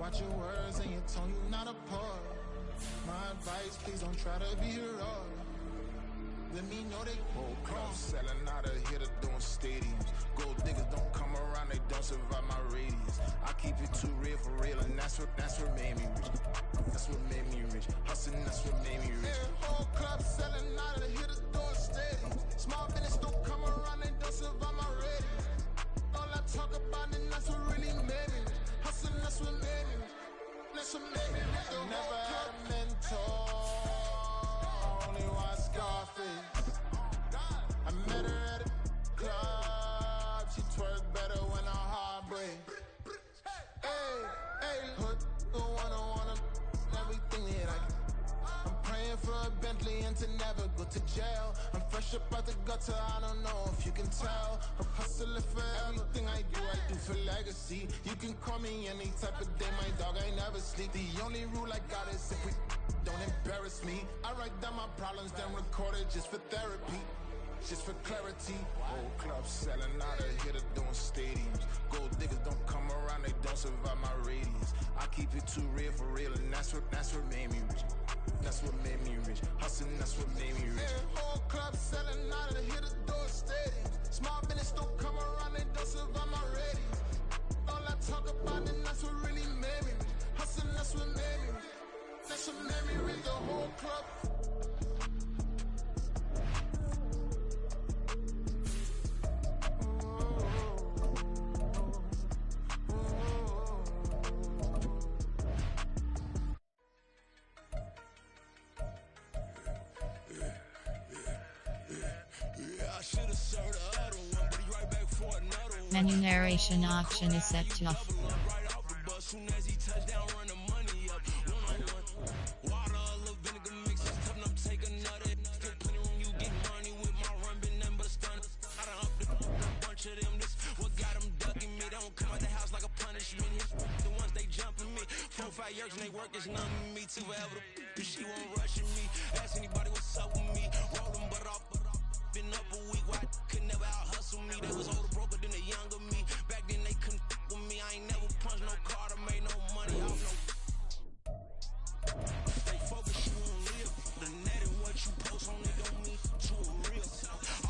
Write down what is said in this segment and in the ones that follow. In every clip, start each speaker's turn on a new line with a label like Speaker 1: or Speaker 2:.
Speaker 1: Watch your words and your tone, you not a part. My advice, please don't try to be heroic. Let me know they whole club selling out of here to doing stadiums. Gold diggers don't come around, they don't survive my radius. I keep it too real for real, and that's what made me rich. That's what made me rich. Hustling, that's what made me rich. Yeah, whole club selling out of here to doing stadiums. Small business don't come around, they don't survive my radius. All I talk about, and that's what really made me rich. Hustling, that's what made me rich. That's what made me rich. I never had a mentor. Only one Scarface. I met her at a club. She twerk better when her heart breaks. Hey, put the one on everything that I can. I'm praying for a Bentley and to never go to jail. I'm fresh up out the gutter, I don't know if you can tell. I'm hustling for everything I do for legacy. You can call me any type of day, my dog, I never sleep. The only rule I got is if we don't embarrass me. I write down my problems, then record it just for therapy. Just for clarity. Whole club selling out of here to doing stadiums. Gold diggers don't come around, they don't survive my radius. I keep it too real for real, and that's what made me rich. That's what made me rich. Hustling, that's what made me rich. Yeah, whole club selling out of here to doing stadiums. Small business don't come around, they don't survive my radius. All I talk about, and that's what really made me rich. Hustling, that's what made me rich. That's what made me rich. The whole club.
Speaker 2: Menu narration option is set to off.
Speaker 3: And they work is numbing me to forever. She won't rush me. Ask anybody what's up with me. Rolling but off. Been up a week. Why could never out hustle me? They was older, broker than the younger me. Back then they couldn't with me. I ain't never punched no card or made no money off no. Stay focused, you won't live. The net and what you post on it don't mean to a real.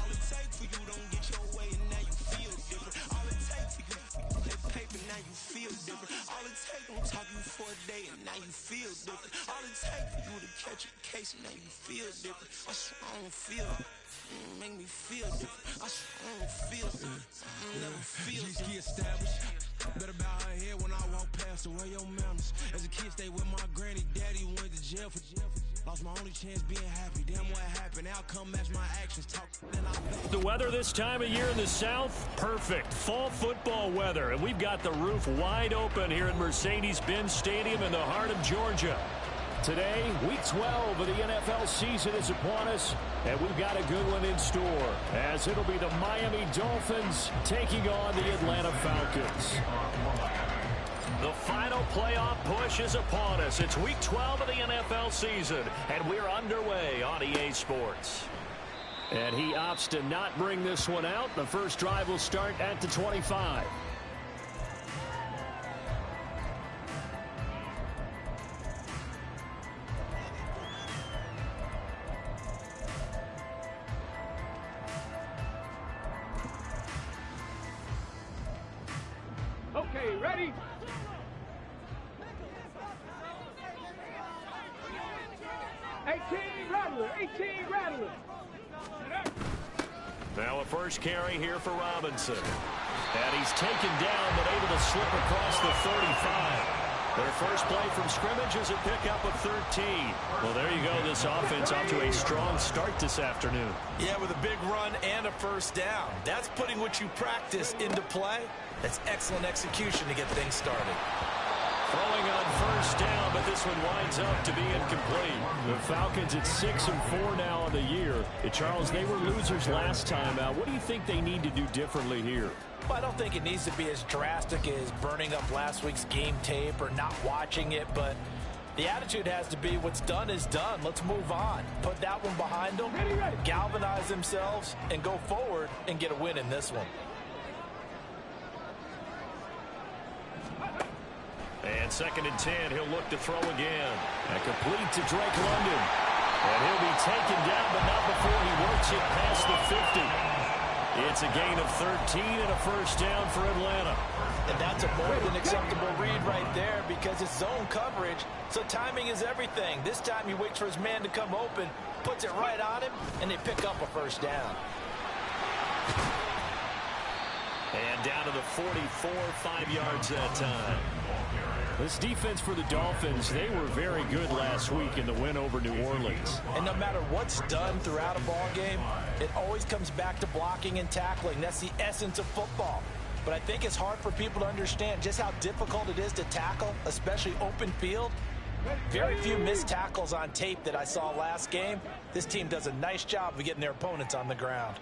Speaker 3: All it takes for you don't get your way and now you feel different. All it takes for you that paper now you feel different. All it takes don't talk you for a day and now you feel different. All it takes for you to catch a case and now you feel different. I swear I don't feel make me feel different. I swear I don't feel I never feel different. Established. Better bow her head when I walk past her. Where your manners? As a kid, stayed with my granny. Daddy went to jail for lost my only chance being happy. Damn, what happened? Outcome match my actions. Talk then I.
Speaker 4: The weather this time of year in the South, perfect. Fall football weather, and we've got the roof wide open here at Mercedes-Benz Stadium in the heart of Georgia. Today, week 12 of the NFL season is upon us, and we've got a good one in store, as it'll be the Miami Dolphins taking on the Atlanta Falcons. The final playoff push is upon us. It's week 12 of the NFL season, and we're underway on EA Sports. And he opts to not bring this one out. The first drive will start at the 25.
Speaker 5: Okay, ready? Rattler.
Speaker 4: Now a first carry here for Robinson. And he's taken down, but able to slip across the 35. Their first play from scrimmage is a pickup of 13. Well, there you go. This offense off to a strong start this afternoon.
Speaker 6: Yeah, with a big run and a first down. That's putting what you practice into play. That's excellent execution to get things started.
Speaker 4: Throwing on first down, but this one winds up to be incomplete. The Falcons at 6-4 now on the year. Charles, they were losers last time out. What do you think they need to do differently here?
Speaker 6: Well, I don't think it needs to be as drastic as burning up last week's game tape or not watching it, but the attitude has to be what's done is done. Let's move on. Put that one behind them, galvanize themselves, and go forward and get a win in this one.
Speaker 4: And 2nd and 10, he'll look to throw again. And complete to Drake London. And he'll be taken down, but not before he works it past the 50. It's a gain of 13 and a first down for Atlanta.
Speaker 6: And that's a more than acceptable read right there because it's zone coverage, so timing is everything. This time he waits for his man to come open, puts it right on him, and they pick up a first down.
Speaker 4: And down to the 44, 5 yards that time. This defense for the Dolphins, they were very good last week in the win over New Orleans.
Speaker 6: And no matter what's done throughout a ball game, it always comes back to blocking and tackling. That's the essence of football. But I think it's hard for people to understand just how difficult it is to tackle, especially open field. Very few missed tackles on tape that I saw last game. This team does a nice job of getting their opponents on the ground.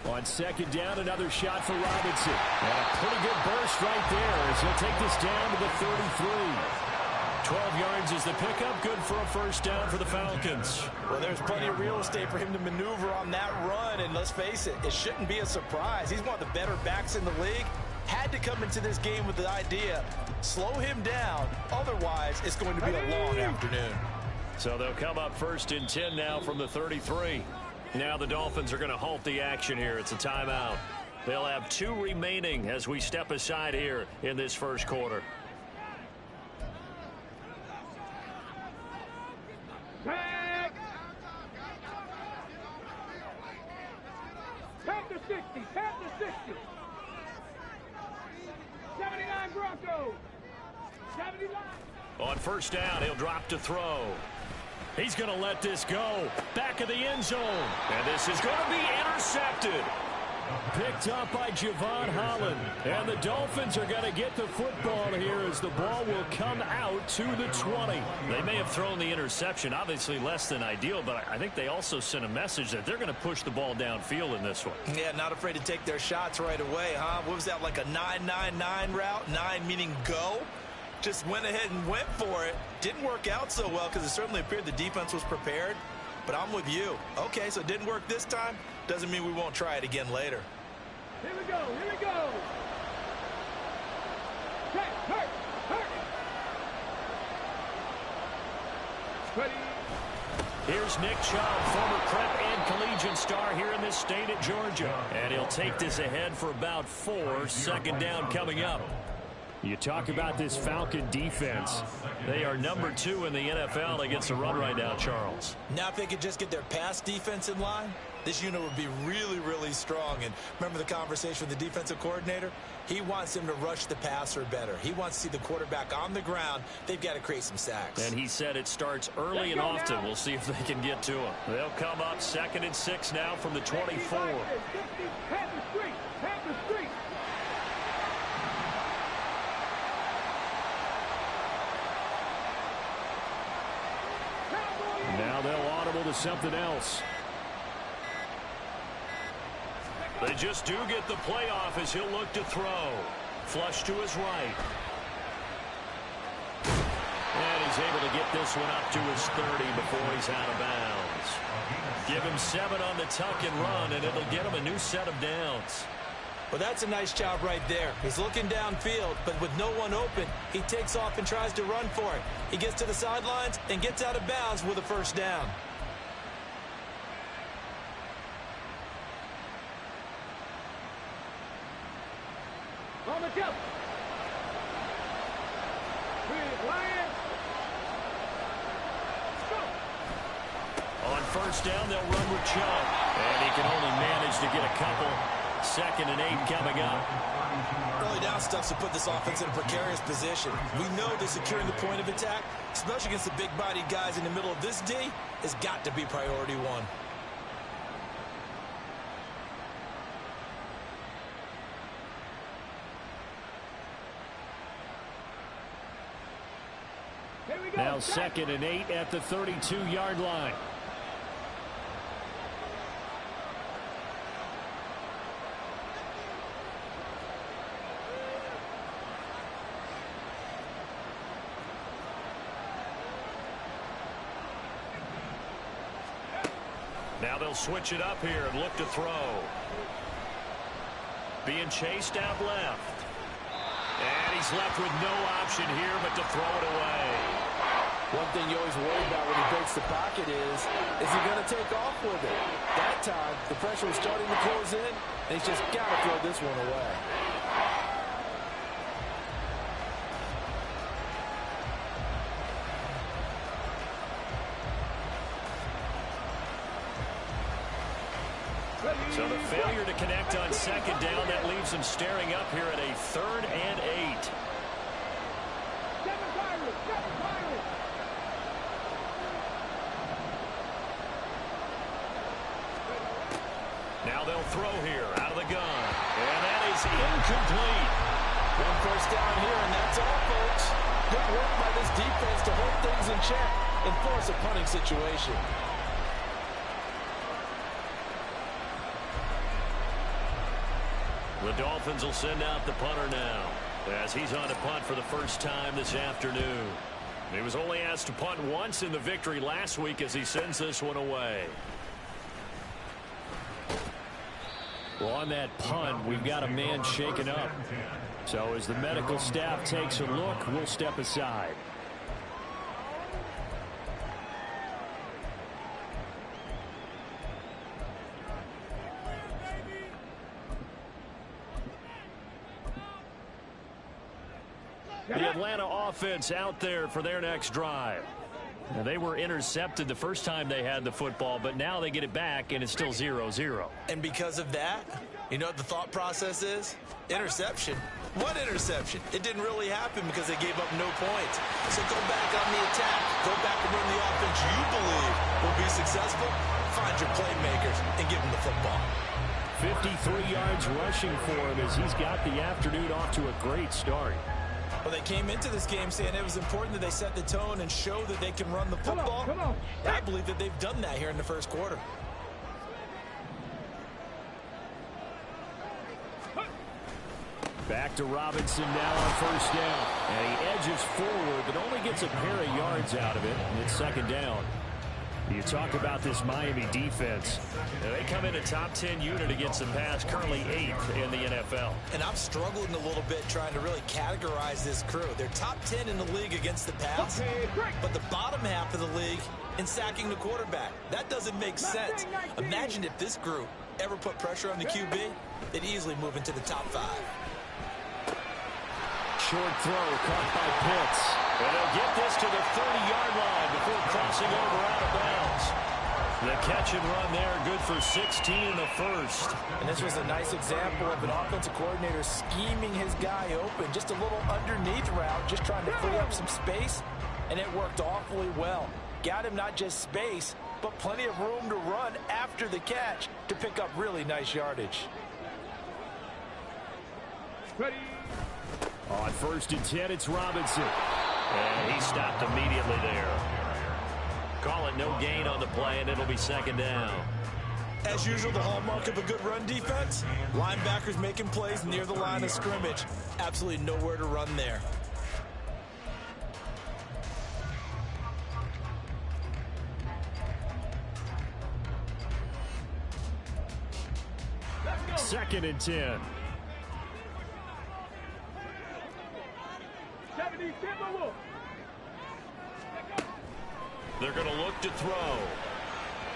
Speaker 4: On 2nd down, another shot for Robinson. And a pretty good burst right there as he'll take this down to the 33. 12 yards is the pickup. Good for a first down for the Falcons.
Speaker 6: Well, there's plenty of real estate for him to maneuver on that run. And let's face it, it shouldn't be a surprise. He's one of the better backs in the league. Had to come into this game with the idea, slow him down. Otherwise, it's going to be a long afternoon.
Speaker 4: So they'll come up 1st and 10 now from the 33. Now the Dolphins are going to halt the action here. It's a timeout. They'll have 2 remaining as we step aside here in this first quarter.
Speaker 5: Tag! Panther 60, Panther 60. 79 Broncos. 79.
Speaker 4: On first down, he'll drop to throw. He's going to let this go. Back of the end zone. And this is going to be intercepted. Picked up by Javon Holland. And the Dolphins are going to get the football here as the ball will come out to the 20. They may have thrown the interception, obviously less than ideal, but I think they also sent a message that they're going to push the ball downfield in this one.
Speaker 6: Yeah, not afraid to take their shots right away, huh? What was that, like a 9-9-9 route? 9 meaning go? Just went ahead and went for it. Didn't work out so well because it certainly appeared the defense was prepared. But I'm with you. Okay, so it didn't work this time. Doesn't mean we won't try it again later.
Speaker 5: Here we go, here we go. Check, hurt. Ready.
Speaker 4: Here's Nick Chubb, former prep and collegiate star here in this state at Georgia. And he'll take this ahead for about 4. 2nd down coming up. You talk about this Falcon defense. They are number 2 in the NFL against the run right now, Charles.
Speaker 6: Now if they could just get their pass defense in line, this unit would be really, really strong. And remember the conversation with the defensive coordinator? He wants them to rush the passer better. He wants to see the quarterback on the ground. They've got to create some sacks.
Speaker 4: And he said it starts early and often. We'll see if they can get to him. They'll come up 2nd and 6 now from the 24.
Speaker 5: Panther Street, Panther Street.
Speaker 4: Now they'll audible to something else. They just do get the playoff as he'll look to throw. Flush to his right. And he's able to get this one up to his 30 before he's out of bounds. Give him 7 on the tuck and run, and it'll get him a new set of downs.
Speaker 6: Well, that's a nice job right there. He's looking downfield, but with no one open, he takes off and tries to run for it. He gets to the sidelines and gets out of bounds with a first down.
Speaker 5: On the jump. Lion.
Speaker 4: On first down, they'll run with Chubb. And he can only manage to get a couple. 2nd and 8 coming up.
Speaker 6: Early down stuff to put this offense in a precarious position. We know that securing the point of attack, especially against the big-bodied guys in the middle of this D, has got to be priority 1.
Speaker 4: Now 2nd and 8 at the 32-yard line. Now they'll switch it up here and look to throw. Being chased out left. And he's left with no option here but to throw it away.
Speaker 6: One thing you always worry about when he breaks the pocket is he going to take off with it? That time, the pressure was starting to close in, and he's just got to throw this one away.
Speaker 4: So the failure to connect on second down, that leaves him staring up here at a 3rd and 8. Now they'll throw here out of the gun. And that is incomplete.
Speaker 6: One first down here, and that's all, folks. Good work by this defense to hold things in check and force a punting situation.
Speaker 4: The Dolphins will send out the punter now, as he's on to punt for the first time this afternoon. He was only asked to punt once in the victory last week as he sends this one away. Well, on that punt, we've got a man shaken up. So as the medical staff takes a look, we'll step aside. The Atlanta offense out there for their next drive. Now, they were intercepted the first time they had the football, but now they get it back, and it's still 0-0.
Speaker 6: And because of that, you know what the thought process is? Interception. What interception? It didn't really happen because they gave up no points. So go back on the attack. Go back and run the offense you believe will be successful. Find your playmakers and give them the football.
Speaker 4: 53 yards rushing for him as he's got the afternoon off to a great start.
Speaker 6: Well, they came into this game saying it was important that they set the tone and show that they can run the football.
Speaker 5: Come on.
Speaker 6: I believe that they've done that here in the first quarter.
Speaker 4: Back to Robinson now on first down. And he edges forward, but only gets a pair of yards out of it. And it's second down. You talk about this Miami defense. They come in a top 10 unit against the pass, currently 8th in the NFL.
Speaker 6: And I'm struggling a little bit trying to really categorize this crew. They're top 10 in the league against the pass, but the bottom half of the league in sacking the quarterback. That doesn't make sense. Imagine if this group ever put pressure on the QB, they'd easily move into the top 5.
Speaker 4: Short throw caught by Pitts. And they'll get this to the 30-yard line before crossing over out of bounds. The catch and run there, good for 16 in the first.
Speaker 6: And this was a nice example of an offensive coordinator scheming his guy open. Just a little underneath route, just trying to free up some space, and it worked awfully well. Got him not just space, but plenty of room to run after the catch to pick up really nice yardage.
Speaker 5: Ready.
Speaker 4: On first and 10, it's Robinson. And he stopped immediately there. Call it no gain on the play, and it'll be second down.
Speaker 6: As usual, the hallmark of a good run defense, linebackers making plays near the line of scrimmage. Absolutely nowhere to run there.
Speaker 4: Second and 10.
Speaker 5: 70 Timberwolves.
Speaker 4: They're going to look to throw.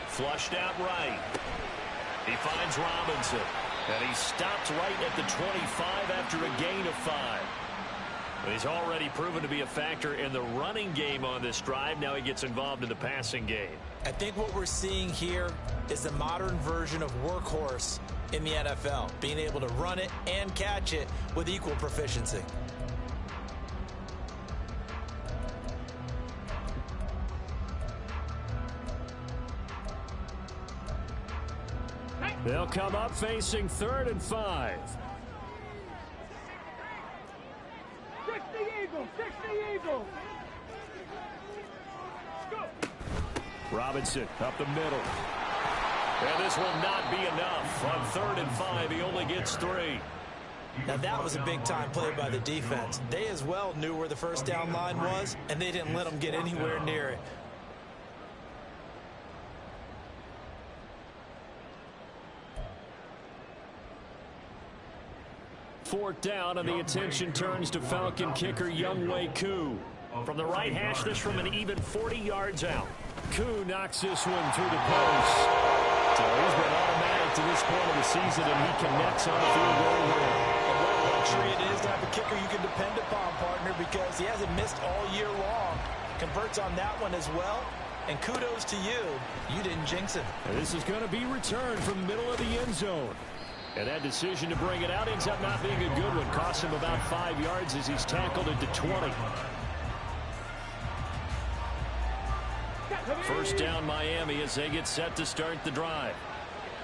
Speaker 4: Flushed out right. He finds Robinson. And he stops right at the 25 after a gain of 5. He's already proven to be a factor in the running game on this drive. Now he gets involved in the passing game.
Speaker 6: I think what we're seeing here is the modern version of workhorse in the NFL, being able to run it and catch it with equal proficiency.
Speaker 4: They'll come up facing 3rd and 5.
Speaker 5: 60 Eagles, 60 Eagles. Go.
Speaker 4: Robinson up the middle. And this will not be enough. On 3rd and 5, he only gets 3.
Speaker 6: Now that was a big-time play by the defense. They as well knew where the first down line was, and they didn't let them get anywhere near it.
Speaker 4: 4th down, and the attention turns to Falcon kicker Younghoe Koo. From the right hash, this from an even 40 yards out. Koo knocks this one through the post. So he's been automatic to this point of the season, and he connects on the field goal well.
Speaker 6: And what a luxury it is to have a kicker you can depend upon, partner, because he hasn't missed all year long. Converts on that one as well. And kudos to you. You didn't jinx it.
Speaker 4: And this is going to be returned from the middle of the end zone. And that decision to bring it out ends up not being a good one. Costs him about 5 yards as he's tackled into 20. First down Miami as they get set to start the drive.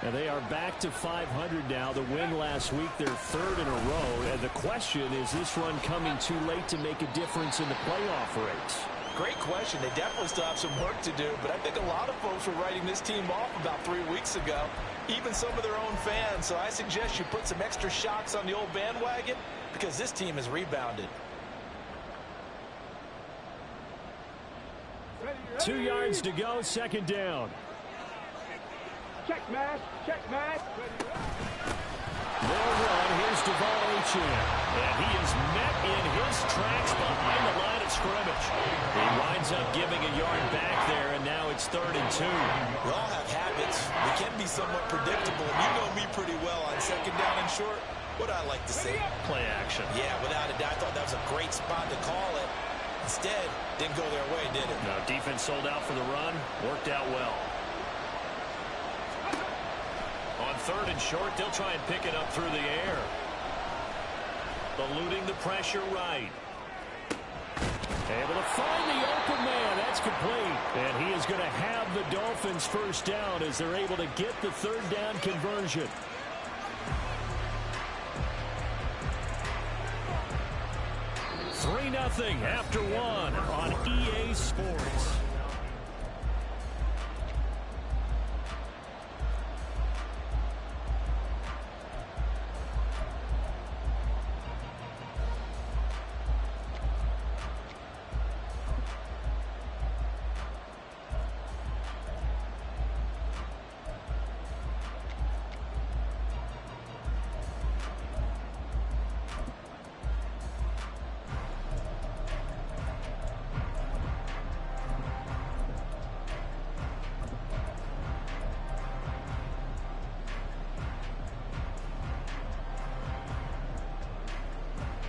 Speaker 4: And they are back to 500 now. The win last week, their 3rd in a row. And the question is this run coming too late to make a difference in the playoff race?
Speaker 6: Great question. They definitely still have some work to do, but I think a lot of folks were writing this team off about 3 weeks ago, even some of their own fans. So I suggest you put some extra shocks on the old bandwagon because this team has rebounded.
Speaker 4: 2 yards to go, 2nd down.
Speaker 5: Check, man. Check, man.
Speaker 4: They'll run. Here's Devon Achane. And he is met in his tracks behind the line of scrimmage. He winds up giving a yard back there, and now it's 3rd and 2.
Speaker 6: We all have habits. We can be somewhat predictable. You know me pretty well on 2nd down and short. What I like to see.
Speaker 4: Play action.
Speaker 6: Yeah, without a doubt. I thought that was a great spot to call it. Instead, didn't go their way, did it?
Speaker 4: No, defense sold out for the run. Worked out well. On 3rd and short, they'll try and pick it up through the air. Eluding the pressure right. Able to find the open man. That's complete. And he is going to have the Dolphins' first down as they're able to get the 3rd down conversion. Nothing after 1 on EA Sports.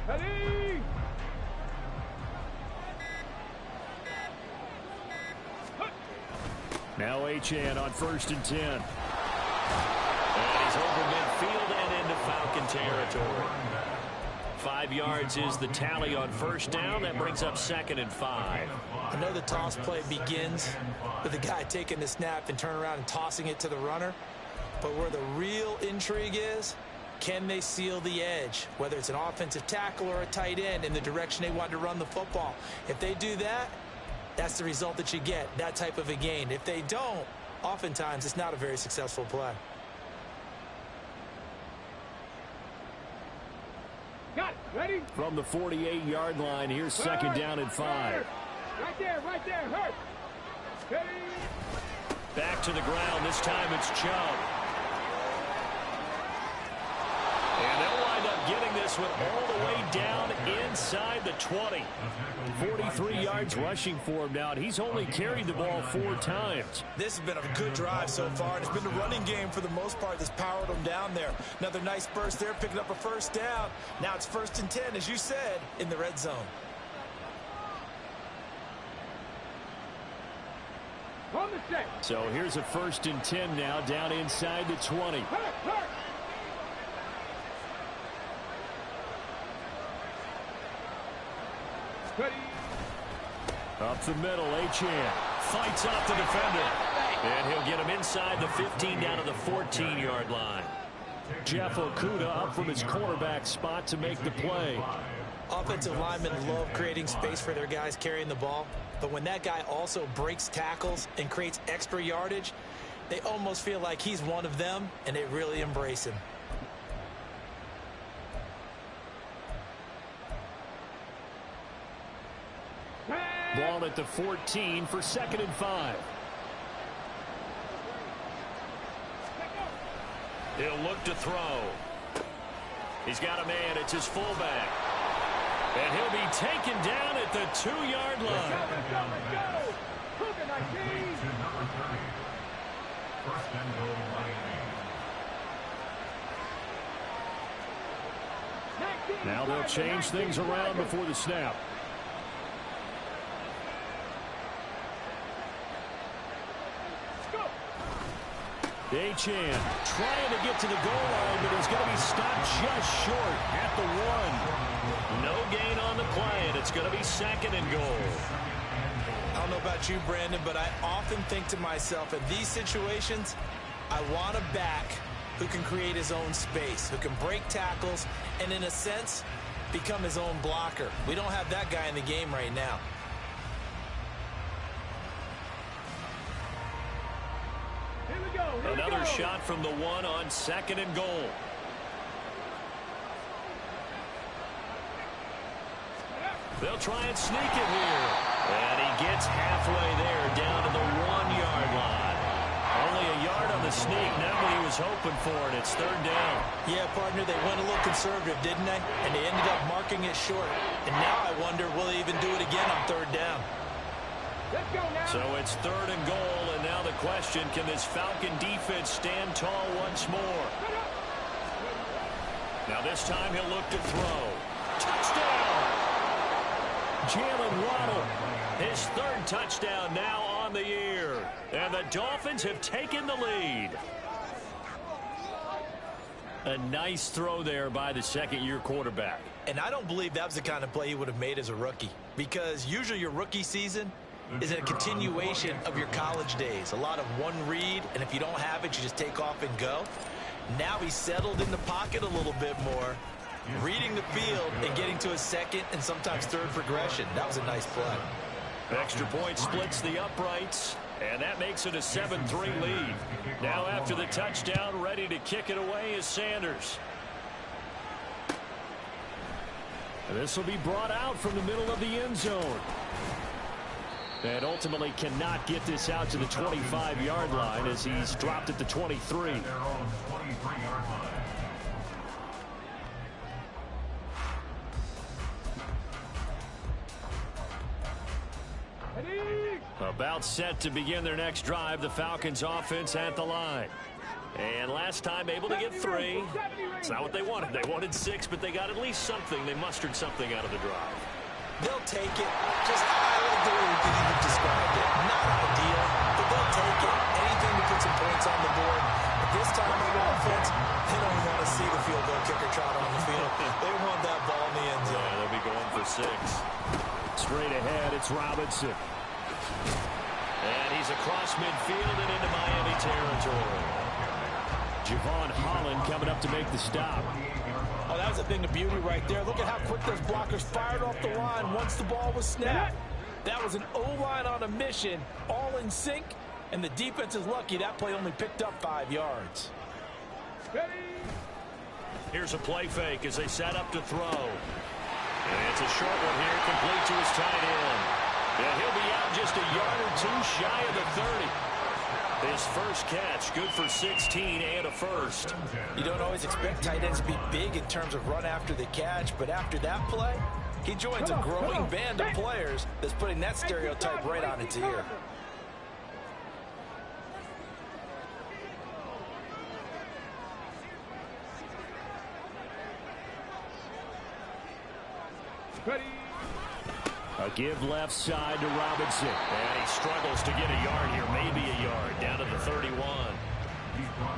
Speaker 5: Ready?
Speaker 4: Now Achane on 1st and 10. And he's over midfield and into Falcon territory. 5 yards is the tally on 1st down. That brings up 2nd and 5.
Speaker 6: I know the toss play begins with the guy taking the snap and turning around and tossing it to the runner. But where the real intrigue is, can they seal the edge, whether it's an offensive tackle or a tight end, in the direction they want to run the football? If they do that, that's the result that you get, that type of a gain. If they don't, oftentimes it's not a very successful play.
Speaker 5: Got it. Ready?
Speaker 4: From the 48-yard line, here's 2nd down and 5.
Speaker 5: Right there, hurt. Ready?
Speaker 4: Back to the ground. This time it's Chubb. And they'll wind up getting this one all the way down inside the 20. 43 yards rushing for him now, and he's only carried the ball 4 times.
Speaker 6: This has been a good drive so far, and it's been the running game for the most part that's powered them down there. Another nice burst there, picking up a 1st down. Now it's 1st and 10, as you said, in the red zone.
Speaker 5: On the set.
Speaker 4: So here's a 1st and 10 now, down inside the 20.
Speaker 5: Hurt. Ready?
Speaker 4: Up the middle, Achane fights off the defender. And he'll get him inside the 15 down to the 14-yard line. Jeff Okudah up from his cornerback spot to make the play.
Speaker 6: Offensive linemen love creating space for their guys carrying the ball. But when that guy also breaks tackles and creates extra yardage, they almost feel like he's one of them, and they really embrace him.
Speaker 4: Ball at the 14 for 2nd and 5. He'll look to throw. He's got a man. It's his fullback. And he'll be taken down at the 2-yard line.
Speaker 5: Let's go. Move it, 19.
Speaker 7: First and goal, Miami.
Speaker 4: Now they'll change things around before the snap. Achan trying to get to the goal line, but he's going to be stopped just short at the 1. No gain on the play, and it's going to be 2nd and goal.
Speaker 6: I don't know about you, Brandon, but I often think to myself, in these situations, I want a back who can create his own space, who can break tackles, and in a sense, become his own blocker. We don't have that guy in the game right now.
Speaker 4: Another shot from the 1 on 2nd and goal. They'll try and sneak it here. And he gets halfway there, down to the 1-yard line. Only a yard on the sneak, not what he was hoping for, and it's 3rd down.
Speaker 6: Yeah, partner, they went a little conservative, didn't they? And they ended up marking it short. And now I wonder, will they even do it again on 3rd down?
Speaker 5: Let's go now.
Speaker 4: So it's 3rd and goal, and now the question, can this Falcon defense stand tall once more? Now this time he'll look to throw. Touchdown! Jalen Waddle, his 3rd touchdown now on the year. And the Dolphins have taken the lead. A nice throw there by the 2nd-year quarterback.
Speaker 6: And I don't believe that was the kind of play he would have made as a rookie. Because usually your rookie season is a continuation of your college days. A lot of one read, and if you don't have it, you just take off and go. Now he's settled in the pocket a little bit more, reading the field and getting to his 2nd and sometimes 3rd progression. That was a nice play.
Speaker 4: Extra point splits the uprights, and that makes it a 7-3 lead. Now after the touchdown, ready to kick it away is Sanders. This will be brought out from the middle of the end zone. And ultimately cannot get this out to the 25-yard line as he's dropped at the 23. About set to begin their next drive, the Falcons offense at the line. And last time able to get 3. It's not what they wanted. They wanted 6, but they got at least something. They mustered something out of the drive.
Speaker 6: They'll take it. Just, I like the way we could even describe it. Not ideal, but they'll take it. Anything to put some points on the board. But this time on offense, they don't want to see the field goal kicker trot on the field. They want that ball in the end zone.
Speaker 4: Yeah, they'll be going for 6. Straight ahead, it's Robinson. And he's across midfield and into Miami territory. Javon Holland coming up to make the stop.
Speaker 6: Oh, that was a thing of beauty right there. Look at how quick those blockers fired off the line once the ball was snapped. That was an O-line on a mission, all in sync, and the defense is lucky that play only picked up 5 yards.
Speaker 4: Here's a play fake as they set up to throw. And it's a short one here, complete to his tight end. Yeah, he'll be out just a yard or 2 shy of the 30. His first catch, good for 16 and a first.
Speaker 6: You don't always expect tight ends to be big in terms of run after the catch, but after that play, he joins a growing band of players that's putting that stereotype right on its ear.
Speaker 5: Ready.
Speaker 4: A give left side to Robinson. And he struggles to get a yard here, maybe a yard, down to the 31.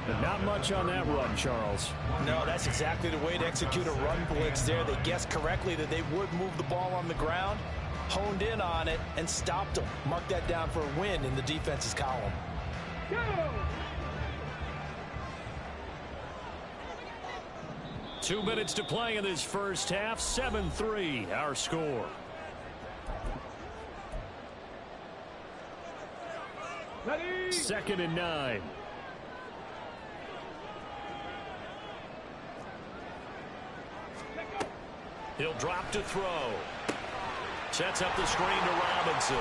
Speaker 4: And not much on that run, Charles.
Speaker 6: No, that's exactly the way to execute a run blitz there. They guessed correctly that they would move the ball on the ground, honed in on it, and stopped them. Mark that down for a win in the defense's column.
Speaker 5: Go!
Speaker 4: 2 minutes to play in this first half. 7-3, our score.
Speaker 5: Ready.
Speaker 4: 2nd and 9. He'll drop to throw. Sets up the screen to Robinson.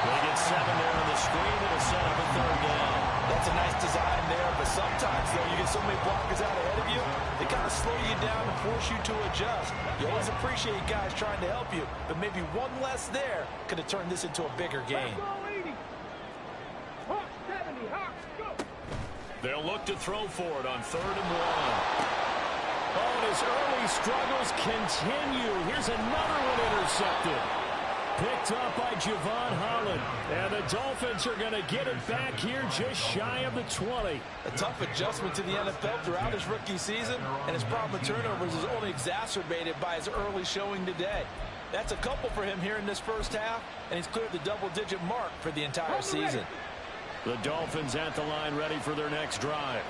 Speaker 4: They get 7 there on the screen. It'll set up a 3rd down.
Speaker 6: That's a nice design there, but sometimes, though, you get so many blockers out ahead of you, they kind of slow you down and force you to adjust. You always appreciate guys trying to help you, but maybe one less there could have turned this into a bigger game.
Speaker 4: They'll look to throw for it on 3rd and 1. Oh, and his early struggles continue. Here's another one intercepted. Picked up by Javon Holland. And the Dolphins are going to get it back here just shy of the 20.
Speaker 6: A tough adjustment to the NFL throughout his rookie season, and his problem with turnovers is only exacerbated by his early showing today. That's a couple for him here in this first half, and he's cleared the double-digit mark for the entire season.
Speaker 4: The Dolphins at the line ready for their next drive.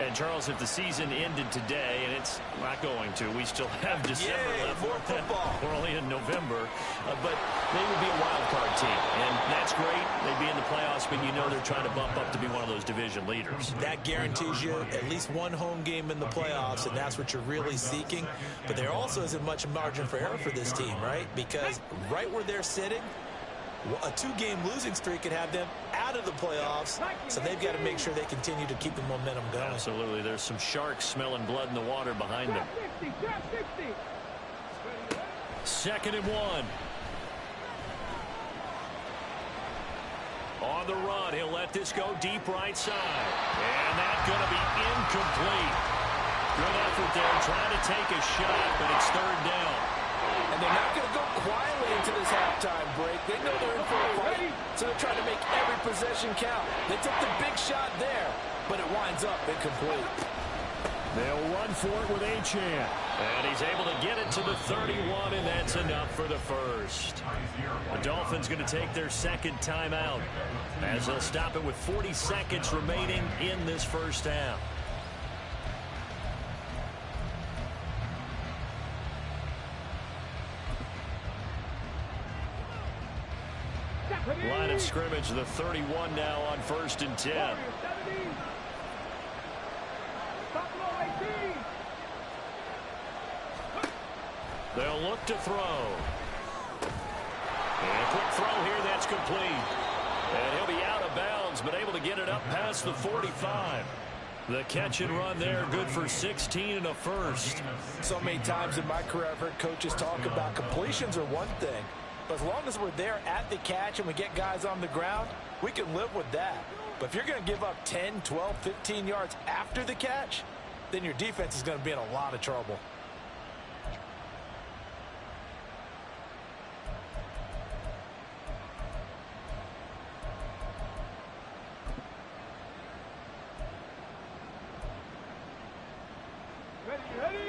Speaker 4: And, Charles, if the season ended today, and it's not going to, we still have December left.
Speaker 6: More football.
Speaker 4: We're only in November. But they would be a wild card team. And that's great. They'd be in the playoffs, but you know they're trying to bump up to be one of those division leaders.
Speaker 6: That guarantees you at least one home game in the playoffs, and that's what you're really seeking. But there also isn't much margin for error for this team, right? Because right where they're sitting, a 2-game losing streak could have them out of the playoffs, so they've got to make sure they continue to keep the momentum going.
Speaker 4: Absolutely. There's some sharks smelling blood in the water behind them. 2nd and 1. On the run, he'll let this go deep right side. And that's going to be incomplete. Good effort there, trying to take a shot, but it's 3rd down.
Speaker 6: And they're not going to go quietly into this halftime break. They know they're in for a fight, so they're trying to make every possession count. They took the big shot there, but it winds up incomplete.
Speaker 4: They'll run for it with Achane. And he's able to get it to the 31, and that's enough for the first. The Dolphins going to take their 2nd timeout as they'll stop it with 40 seconds remaining in this first half. Line of scrimmage, the 31 now on 1st and 10. They'll look to throw. And a quick throw here, that's complete. And he'll be out of bounds, but able to get it up past the 45. The catch and run there, good for 16 and a first.
Speaker 6: So many times in my career, I've heard coaches talk about completions are one thing. But as long as we're there at the catch and we get guys on the ground, we can live with that. But if you're going to give up 10, 12, 15 yards after the catch, then your defense is going to be in a lot of trouble.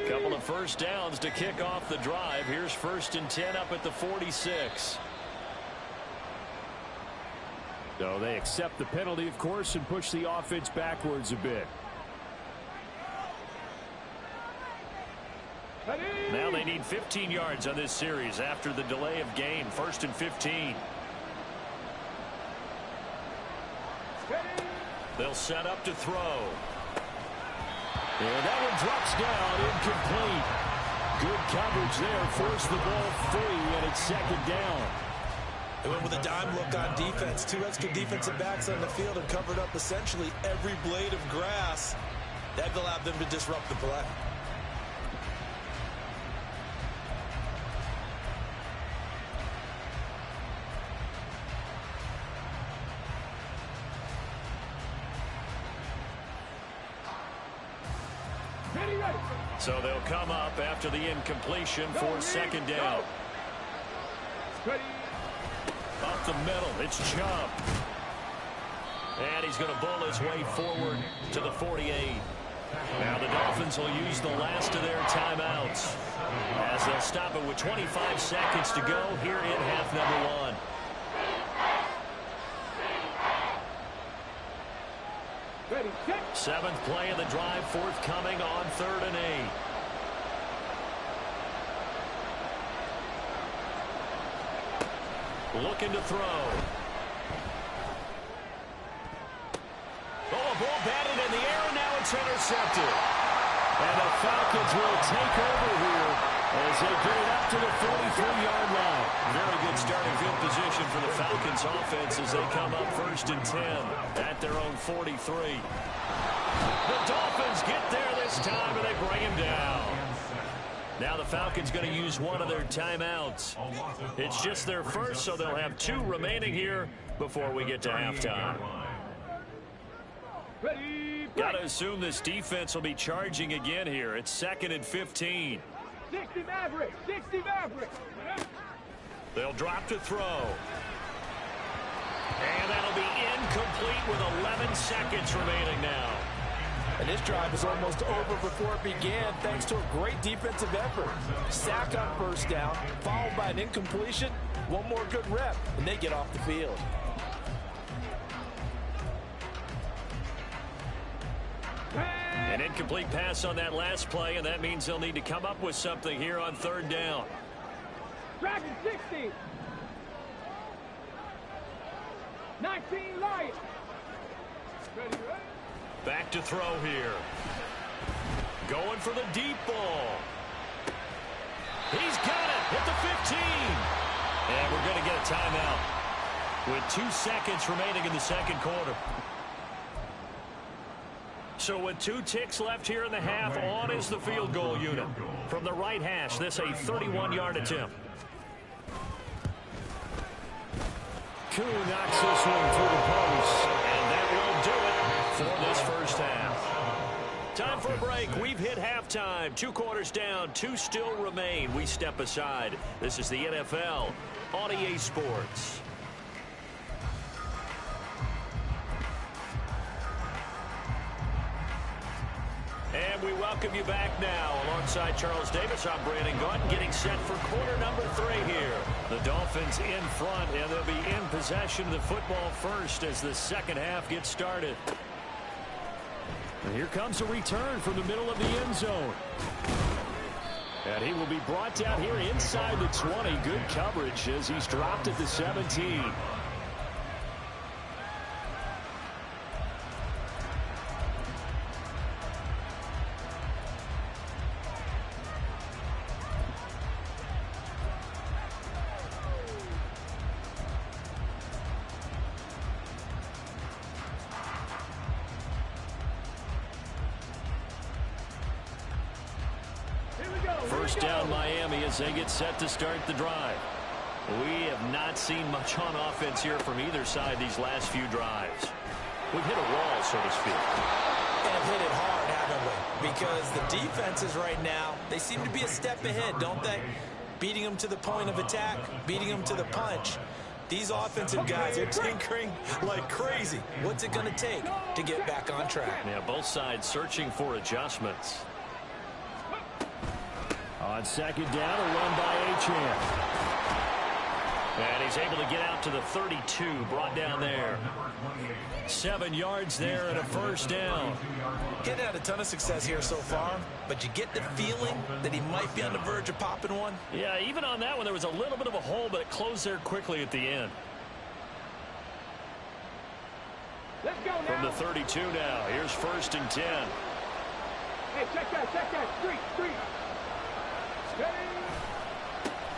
Speaker 4: Couple of first downs to kick off the drive. Here's 1st and 10 up at the 46.
Speaker 5: So they accept the penalty, of course, and push the offense backwards a bit.
Speaker 4: Now they need 15 yards on this series after the delay of game. 1st and 15. They'll set up to throw. And that one drops down, incomplete. Good coverage there, forced the ball free, and it's 2nd down.
Speaker 6: They went with a dime look on defense. 2 extra defensive backs on the field and covered up essentially every blade of grass. That allowed them to disrupt the play.
Speaker 4: So they'll come up after the incompletion for 2nd down. Up the middle, it's Chubb. And he's going to bull his way forward to the 48. Now the Dolphins will use the last of their timeouts as they'll stop it with 25 seconds to go here in half number 1. Seventh play of the drive forthcoming on 3rd and 8. Looking to throw. Oh, a ball batted in the air, and now it's intercepted. And the Falcons will take over here as they get it up to the 43-yard line. Very good starting field position for the Falcons offense as they come up 1st and 10 at their own 43. The Dolphins get there this time, and they bring him down. Now the Falcons going to use one of their timeouts. It's just their first, so they'll have 2 remaining here before we get to halftime. Got to assume this defense will be charging again here. It's 2nd and 15.
Speaker 7: 60 Maverick, 60 Maverick.
Speaker 4: They'll drop to throw. And that'll be incomplete with 11 seconds remaining now.
Speaker 6: And this drive is almost over before it began thanks to a great defensive effort. Sack on 1st down, followed by an incompletion. One more good rep, and they get off the field.
Speaker 4: An incomplete pass on that last play, and that means they'll need to come up with something here on 3rd down.
Speaker 7: Dragon 60. 19 Lions. Ready, ready.
Speaker 4: Back to throw here. Going for the deep ball. He's got it at the 15. And we're going to get a timeout with 2 seconds remaining in the 2nd quarter. So with 2 ticks left here in the half, on is the field goal unit. From the right hash, this a 31-yard attempt. Koo knocks this one through the post, and that will do it for this 1st half. Time for a break. We've hit halftime. 2 quarters down, 2 still remain. We step aside. This is the NFL on EA Sports. And we welcome you back now. Alongside Charles Davis, I'm Brandon Gaunt, getting set for quarter number 3 here. The Dolphins in front, and they'll be in possession of the football first as the 2nd half gets started. And here comes a return from the middle of the end zone. And he will be brought down here inside the 20. Good coverage as he's dropped at the 17. First down Miami as they get set to start the drive. We have not seen much on offense here from either side these last few drives. We've hit a wall, so to speak.
Speaker 6: And hit it hard, haven't we? Because the defenses right now, they seem to be a step ahead, don't they? Beating them to the point of attack, beating them to the punch. These offensive guys are tinkering like crazy. What's it going to take to get back on track?
Speaker 4: Yeah, both sides searching for adjustments.
Speaker 5: On 2nd down, a run by Achane.
Speaker 4: And he's able to get out to the 32, brought down there. 7 yards there and a 1st down.
Speaker 6: Getting had a ton of success here so far, but you get the feeling that he might be on the verge of popping one.
Speaker 4: Yeah, even on that one, there was a little bit of a hole, but it closed there quickly at the end.
Speaker 7: Let's go now.
Speaker 4: From the 32 now, here's 1st and 10.
Speaker 7: Hey, check that. Street.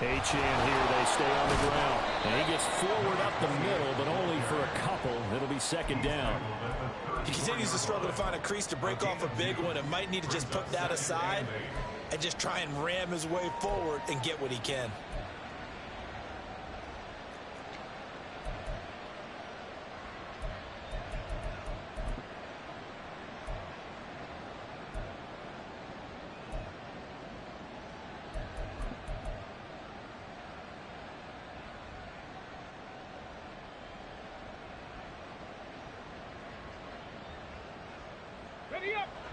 Speaker 5: Achane here, they stay on the ground. And he gets forward up the middle, but only for a couple. It'll be 2nd down.
Speaker 6: He continues to struggle to find a crease to break off a big one and might need to just put that aside and just try and ram his way forward and get what he can.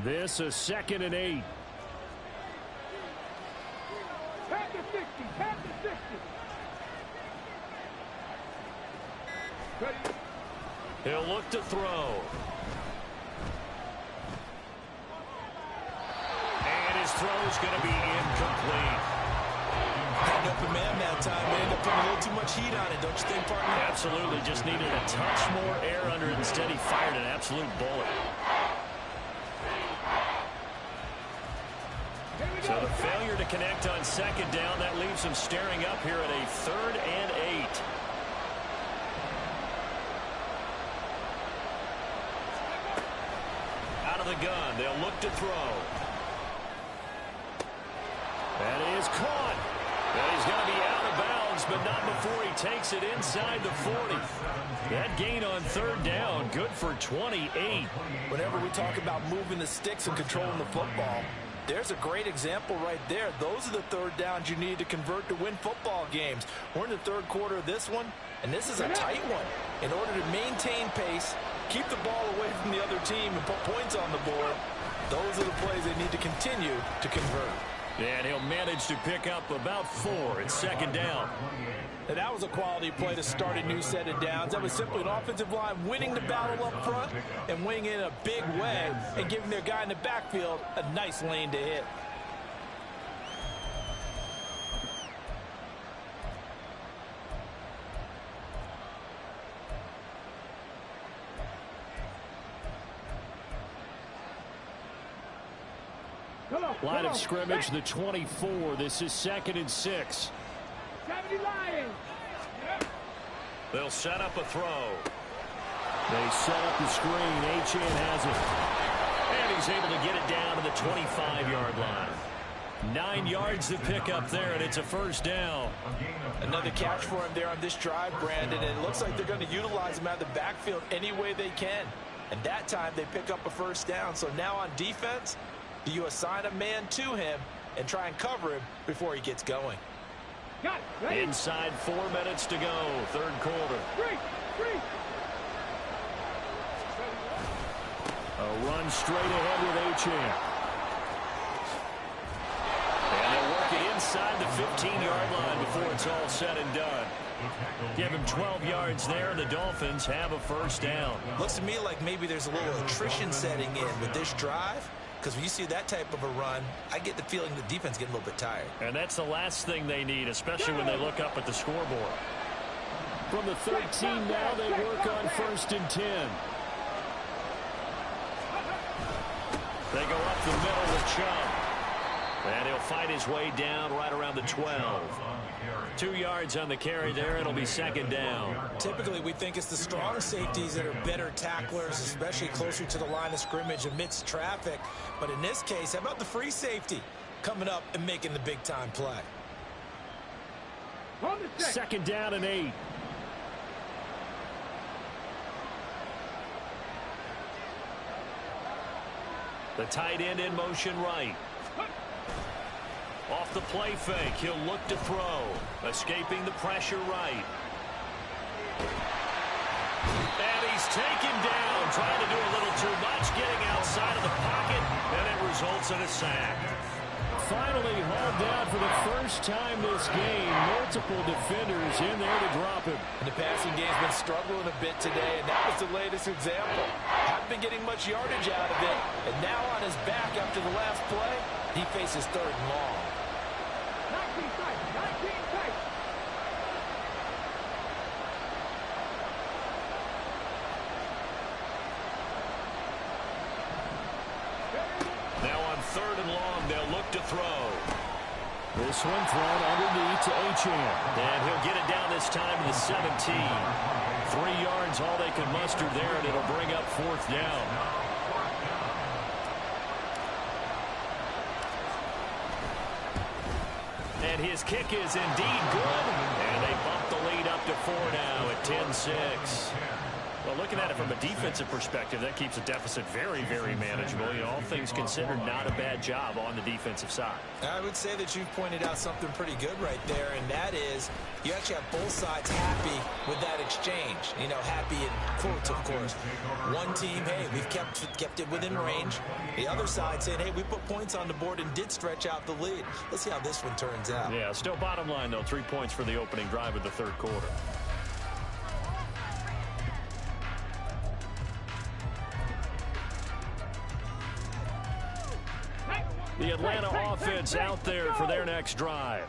Speaker 5: This is 2nd and 8.
Speaker 7: Pat the 60. Ready.
Speaker 4: He'll look to throw. And his throw's going to be incomplete.
Speaker 6: Had an open man that time, but ended up putting a little too much heat on it, don't you think, partner?
Speaker 4: Absolutely. Just needed a touch more air under it. Instead, he fired an absolute bullet. So the failure to connect on 2nd down, that leaves him staring up here at a 3rd and 8. the gun. They'll look to throw. That is caught. And he's going to be out of bounds, but not before he takes it inside the 40. That gain on third down, good for 28.
Speaker 6: Whenever we talk about moving the sticks and controlling the football, there's a great example right there. Those are the third downs you need to convert to win football games. We're in the third quarter of this one, and this is a tight one. In order to maintain pace, keep the ball away from the other team, and put points on the board, those are the plays they need to continue to convert.
Speaker 4: And he'll manage to pick up about 4 at second down.
Speaker 6: And that was a quality play to start a new set of downs. That was simply an offensive line winning the battle up front and winning it in a big way and giving their guy in the backfield a nice lane to hit.
Speaker 4: Line of scrimmage, the 24. This is 2nd and 6.
Speaker 7: 70 Lions.
Speaker 4: They'll set up a throw. They set up the screen. Achane has it. And he's able to get it down to the 25-yard line. 9 yards to pick up there, and it's a first down.
Speaker 6: Another catch for him there on this drive, Brandon, and it looks like they're going to utilize him out of the backfield any way they can. And that time they pick up a first down. So now on defense, do you assign a man to him and try and cover him before he gets going?
Speaker 7: Got it. Ready.
Speaker 4: Inside 4 minutes to go, third quarter.
Speaker 7: Three.
Speaker 4: A run straight ahead with Achane. And they'll work it inside the 15-yard line before it's all said and done. Give him 12 yards there, and the Dolphins have a first down.
Speaker 6: Looks to me like maybe there's a little attrition setting in with this drive. Because when you see that type of a run, I get the feeling the defense getting a little bit tired.
Speaker 4: And that's the last thing they need, especially when they look up at the scoreboard. From the 13 now, they work on 1st and 10. They go up the middle with Chubb. And he'll fight his way down right around the 12. 2 yards on the carry there. It'll be second down.
Speaker 6: Typically, we think it's the strong safeties that are better tacklers, especially closer to the line of scrimmage amidst traffic. But in this case, how about the free safety coming up and making the big-time play?
Speaker 4: Second down and 8. The tight end in motion right. Off the play fake, he'll look to throw. Escaping the pressure right. And he's taken down, trying to do a little too much, getting outside of the pocket, and it results in a sack. Finally hauled down for the first time this game. Multiple defenders in there to drop him.
Speaker 6: And the passing game's been struggling a bit today, and that was the latest example. Haven't been getting much yardage out of it, and now on his back after the last play, he faces 3rd and long.
Speaker 7: 19 tight.
Speaker 4: Now on 3rd and long, they'll look to throw. This one thrown underneath to Achane. And he'll get it down this time to the 17. 3 yards, all they can muster there, and it'll bring up 4th down. And his kick is indeed good. And they bump the lead up to 4 now at 10-6. Well, looking at it from a defensive perspective, that keeps the deficit very, very manageable. You know, all things considered, not a bad job on the defensive side.
Speaker 6: I would say that you've pointed out something pretty good right there, and that is you actually have both sides happy with that exchange. You know, happy in quotes, of course. One team, hey, we've kept it within range. The other side saying, hey, we put points on the board and did stretch out the lead. Let's see how this one turns out.
Speaker 4: Yeah, still bottom line, though, 3 points for the opening drive of the third quarter. The Atlanta offense out there for their next drive.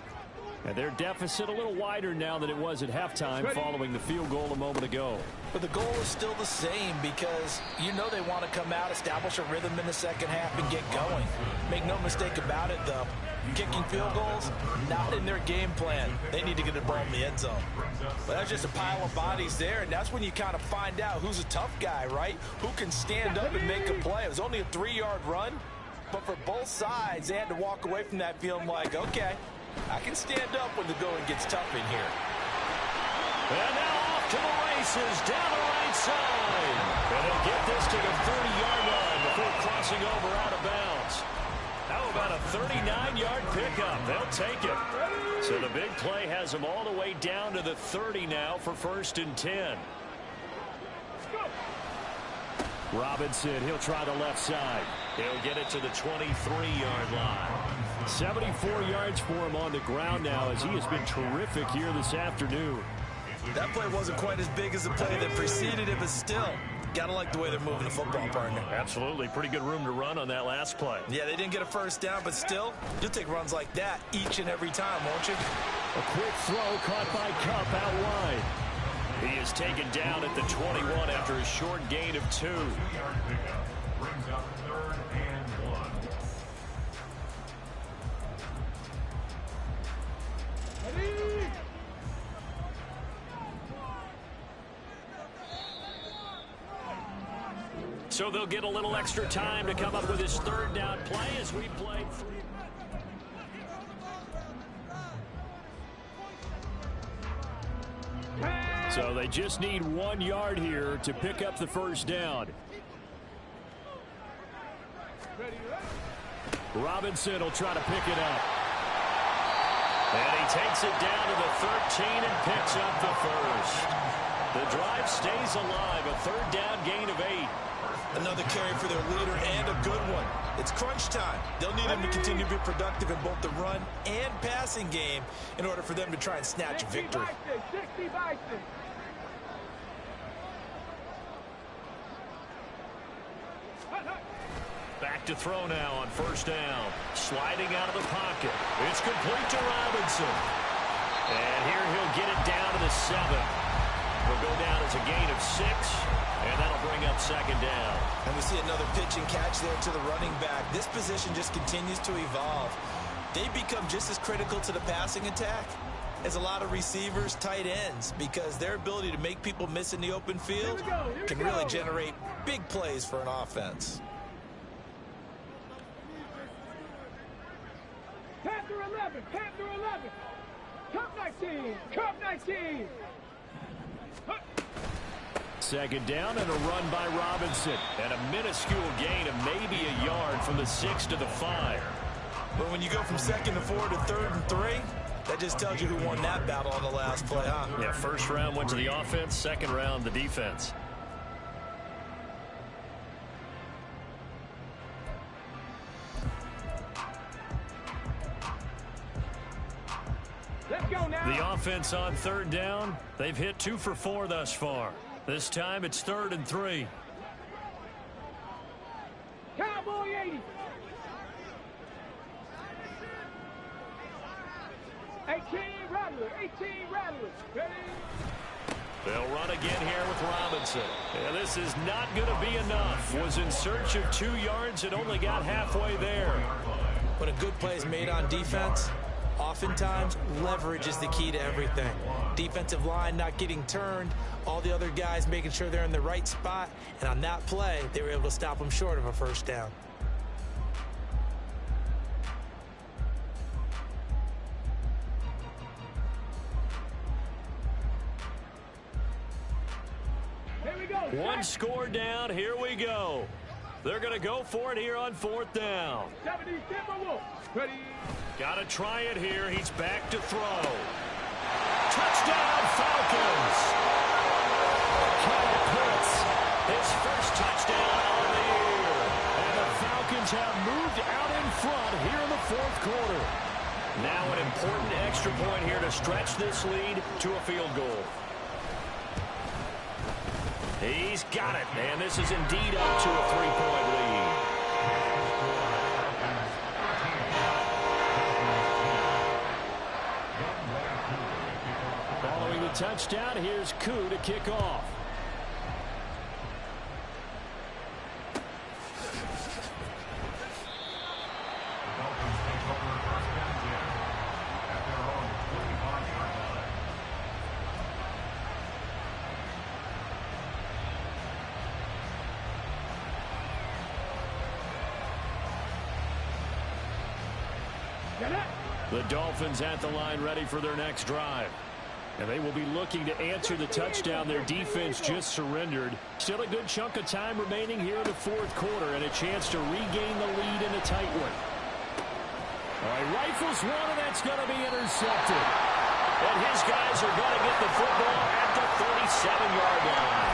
Speaker 4: And their deficit a little wider now than it was at halftime following the field goal a moment ago.
Speaker 6: But the goal is still the same because you know they want to come out, establish a rhythm in the second half, and get going. Make no mistake about it, though. Kicking field goals, not in their game plan. They need to get the ball in the end zone. But that's just a pile of bodies there, and that's when you kind of find out who's a tough guy, right? Who can stand up and make a play. It was only a 3-yard run, but for both sides, they had to walk away from that feeling like, okay, I can stand up when the going gets tough in here.
Speaker 4: And now off to the races, down the right side. And they'll get this to the 30-yard line before crossing over out of bounds. How about a 39-yard pickup? They'll take it. So the big play has them all the way down to the 30 now for 1st and 10. Robinson, he'll try the left side. He'll get it to the 23-yard line. 74 yards for him on the ground now as he has been terrific here this afternoon.
Speaker 6: That play wasn't quite as big as the play that preceded it, but still, gotta like the way they're moving the football, partner.
Speaker 4: Absolutely. Pretty good room to run on that last play.
Speaker 6: Yeah, they didn't get a first down, but still, you'll take runs like that each and every time, won't you?
Speaker 4: A quick throw caught by Kupp out wide. He is taken down at the 21 after a short gain of 2. So they'll get a little extra time to come up with his 3rd down play as we play through. So they just need 1 yard here to pick up the 1st down. Robinson will try to pick it up. And he takes it down to the 13 and picks up the 1st. The drive stays alive, a 3rd down gain of 8.
Speaker 6: Another carry for their leader and a good one. It's crunch time. They'll need him to continue to be productive in both the run and passing game in order for them to try and snatch a victory.
Speaker 4: Back to throw now on 1st down. Sliding out of the pocket. It's complete to Robinson. And here he'll get it down to the 7. Will go down as a gain of 6. And that'll bring up 2nd down.
Speaker 6: And we see another pitch and catch there to the running back. This position just continues to evolve. They become just as critical to the passing attack as a lot of receivers, tight ends, because their ability to make people miss in the open field can really generate big plays for an offense.
Speaker 7: Panther 11, Panther 11. Cup 19, Cup 19.
Speaker 4: 2nd down and a run by Robinson. And a minuscule gain of maybe a yard from the 6 to the 5.
Speaker 6: But when you go from 2nd to 4 to 3rd and 3, that just tells you who won that battle on the last play, huh?
Speaker 4: Yeah, 1st round went to the offense, 2nd round the defense.
Speaker 7: Let's go now.
Speaker 4: The offense on 3rd down, they've hit 2 for 4 thus far. This time it's 3rd and 3.
Speaker 7: Cowboy 80. 18 Rattler, 18 Rattler. Ready?
Speaker 4: They'll run again here with Robinson. And this is not going to be enough. Was in search of 2 yards and only got halfway there.
Speaker 6: When a good play is made on defense, oftentimes leverage is the key to everything. Defensive line not getting turned, all the other guys making sure they're in the right spot, and on that play, they were able to stop them short of a 1st down.
Speaker 7: Here we go.
Speaker 4: One score down. Here we go. They're going to go for it here on 4th down.
Speaker 7: 70 Timberwolves. Ready?
Speaker 4: Got to try it here. He's back to throw. Touchdown, Falcons. Kyle Pitts, his 1st touchdown of the year. And the Falcons have moved out in front here in the 4th quarter. Now an important extra point here to stretch this lead to a field goal. He's got it, and this is indeed up to a 3-point lead. Following the touchdown, here's Koo to kick off. The Dolphins at the line ready for their next drive. And they will be looking to answer the touchdown their defense just surrendered. Still a good chunk of time remaining here in the fourth quarter and a chance to regain the lead in a tight one. All right, rifles one, and that's going to be intercepted. And his guys are going to get the football at the 37-yard line.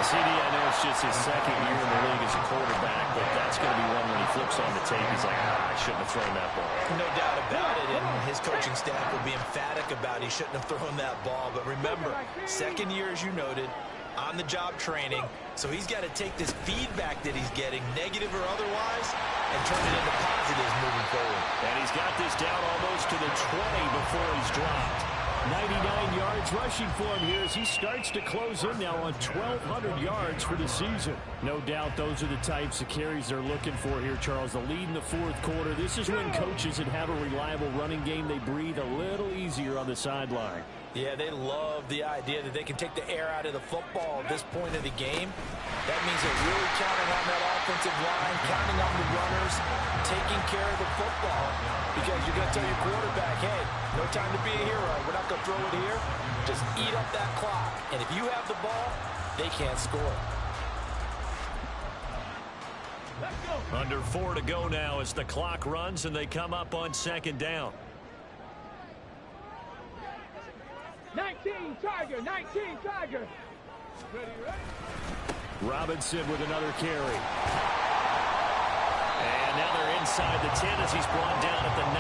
Speaker 4: CD, I know it's just his second year in the league as a quarterback, but that's going to be one when he flips on the tape. He's like, I shouldn't have thrown that ball.
Speaker 6: No doubt about it, and his coaching staff will be emphatic about he shouldn't have thrown that ball. But remember, second year, as you noted, on-the-job training, so he's got to take this feedback that he's getting, negative or otherwise, and turn it into positives moving forward.
Speaker 4: And he's got this down almost to the 20 before he's dropped. 99 yards rushing for him here as he starts to close in now on 1,200 yards for the season. No doubt those are the types of carries they're looking for here, Charles. The lead in the fourth quarter. This is when coaches that have a reliable running game, they breathe a little easier on the sideline.
Speaker 6: Yeah, they love the idea that they can take the air out of the football at this point of the game. That means they're really counting on that offensive line, counting on the runners, taking care of the football. Because you're going to tell your quarterback, hey, no time to be a hero. We're not going to throw it here. Just eat up that clock. And if you have the ball, they can't score.
Speaker 4: Under 4 to go now as the clock runs and they come up on second down.
Speaker 7: 19 Tiger, 19 Tiger. Ready?
Speaker 4: Robinson with another carry. And now they're inside the 10 as he's brought down at the 9.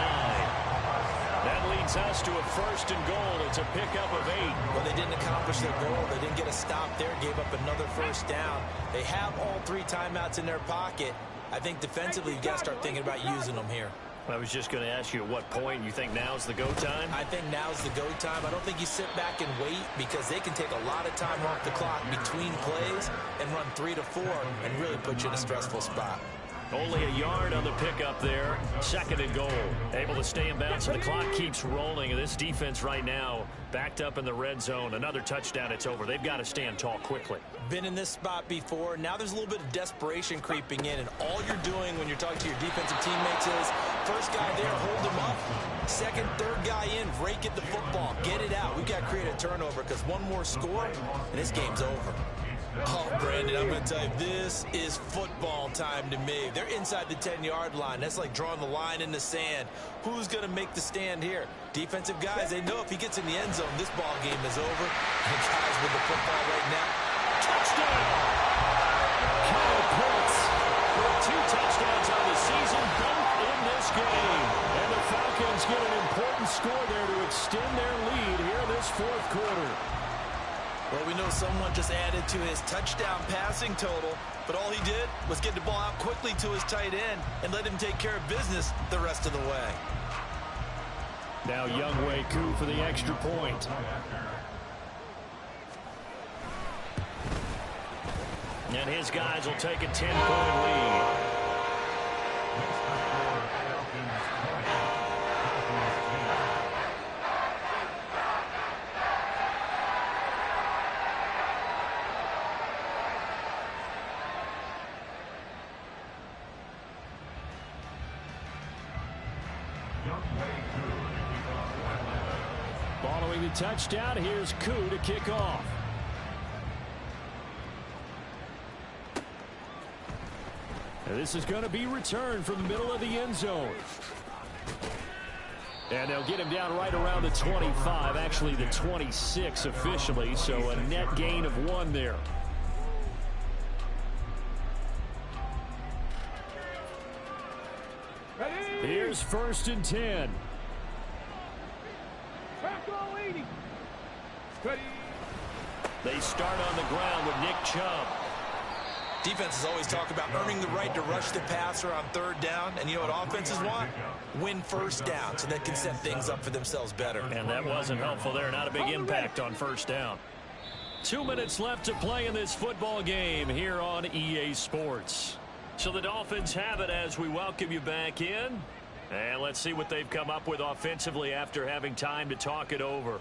Speaker 4: That leads us to a first and goal. It's a pickup of 8.
Speaker 6: Well, they didn't accomplish their goal. They didn't get a stop there, gave up another first down. They have all 3 timeouts in their pocket. I think defensively, you've got to start thinking about using them here.
Speaker 4: I was just going to ask you at what point you think now's the go time?
Speaker 6: I think now's the go time. I don't think you sit back and wait because they can take a lot of time off the clock between plays and run 3 to 4 and really put you in a stressful spot.
Speaker 4: Only a yard on the pickup there. Second and goal. Able to stay in bounds, and the clock keeps rolling. And this defense right now backed up in the red zone. Another touchdown, it's over. They've got to stand tall quickly.
Speaker 6: Been in this spot before. Now there's a little bit of desperation creeping in. And all you're doing when you're talking to your defensive teammates is first guy there, hold him up. Second, third guy in, rake at the football. Get it out. We've got to create a turnover because one more score, and this game's over. Oh, Brandon, I'm going to tell you, this is football time to me. They're inside the 10-yard line. That's like drawing the line in the sand. Who's going to make the stand here? Defensive guys, they know if he gets in the end zone, this ball game is over. And guys with the football right now.
Speaker 4: Touchdown! Kyle Pitts with 2 touchdowns on the season, both in this game. And the Falcons get an important score there to extend their lead here in this fourth quarter.
Speaker 6: Well, we know someone just added to his touchdown passing total, but all he did was get the ball out quickly to his tight end and let him take care of business the rest of the way.
Speaker 4: Now Younghoe Koo for the extra point. And his guys will take a 10-point lead. Following the touchdown, here's Koo to kick off. And this is going to be returned from the middle of the end zone. And they'll get him down right around the 25, actually the 26 officially, so a net gain of 1 there. Here's first and 10. They start on the ground with Nick Chubb.
Speaker 6: Defenses always talk about earning the right to rush the passer on third down. And you know what offenses want? Win first down so they can set things up for themselves better.
Speaker 4: And that wasn't helpful there. Not a big impact on first down. 2 minutes left to play in this football game here on EA Sports. So the Dolphins have it as we welcome you back in. And let's see what they've come up with offensively after having time to talk it over.